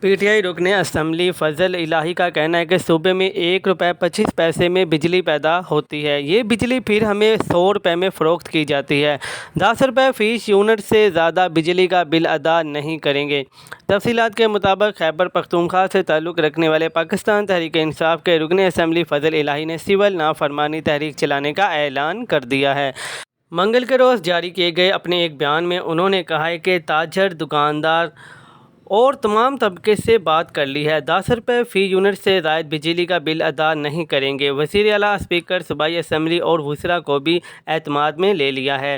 P T I رکن assembly فضل الہی کا کہنا ہے کہ صوبے میں 1 روپے 25 پیسے میں بجلی پیدا ہوتی ہے۔ یہ بجلی پھر ہمیں 100 روپے میں فروخت کی جاتی ہے۔ 10 روپے فی یونٹ سے زیادہ بجلی کا بل ادا نہیں کریں گے۔ تفصیلات کے مطابق خیبر پختونخوا سے تعلق رکھنے والے پاکستان تحریک انصاف کے رکن اسمبلی فضل الہی نے سول نافرمانی تحریک چلانے کا اعلان کر دیا ہے۔ منگل کے روز جاری کیے گئے اپنے ایک بیان میں انہوں نے کہا ہے کہ تاجر، دکاندار اور تمام طبقے سے بات کر لی ہے، 10 روپے فی یونٹ سے زائد بجلی کا بل ادا نہیں کریں گے۔ وزیر اعلیٰ، اسپیکر صوبائی اسمبلی اور وزراء کو بھی اعتماد میں لے لیا ہے۔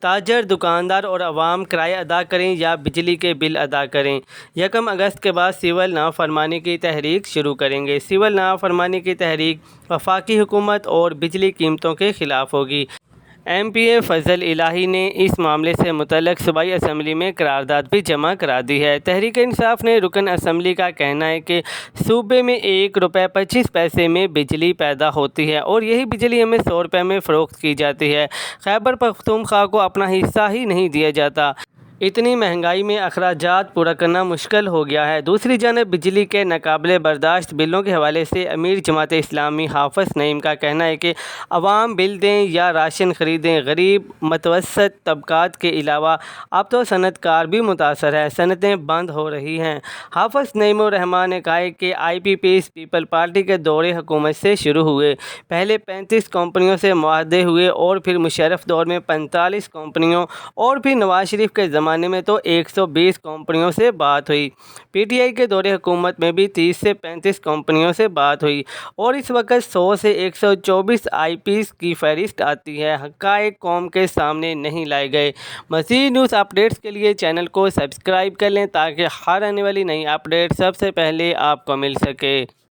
تاجر، دکاندار اور عوام کرایہ ادا کریں یا بجلی کے بل ادا کریں، 1 اگست کے بعد سول نافرمانی کی تحریک شروع کریں گے۔ سول نافرمانی کی تحریک وفاقی حکومت اور بجلی قیمتوں کے خلاف ہوگی۔ ایم پی اے فضل الہی نے اس معاملے سے متعلق صوبائی اسمبلی میں قرارداد بھی جمع کرا دی ہے۔ تحریک انصاف نے رکن اسمبلی کا کہنا ہے کہ صوبے میں 1 روپے 25 پیسے میں بجلی پیدا ہوتی ہے اور یہی بجلی ہمیں 100 روپے میں فروخت کی جاتی ہے۔ خیبر پختونخوا کو اپنا حصہ ہی نہیں دیا جاتا۔ اتنی مہنگائی میں اخراجات پورا کرنا مشکل ہو گیا ہے۔ دوسری جانب بجلی کے ناقابل برداشت بلوں کے حوالے سے امیر جماعت اسلامی حافظ نعیم کا کہنا ہے کہ عوام بل دیں یا راشن خریدیں، غریب متوسط طبقات کے علاوہ اب تو صنعت کار بھی متاثر ہیں، صنعتیں بند ہو رہی ہیں۔ حافظ نعیم الرحمن نے کہا کہ آئی پی پیس پیپل پارٹی کے دور حکومت سے شروع ہوئے، پہلے 35 کمپنیوں سے معاہدے ہوئے اور پھر مشرف دور میں 45 کمپنیوں اور پھر نواز شریف کے زمانے میں تو 120 کمپنیوں سے بات ہوئی۔ پی ٹی آئی کے دور حکومت میں بھی 30 سے 35 کمپنیوں سے بات ہوئی اور اس وقت 100 سے 124 آئی پیز کی فہرست آتی ہے۔ حقائق قوم کے سامنے نہیں لائے گئے۔ مزید نیوز اپڈیٹس کے لیے چینل کو سبسکرائب کر لیں تاکہ ہر آنے والی نئی اپڈیٹ سب سے پہلے آپ کو مل سکے۔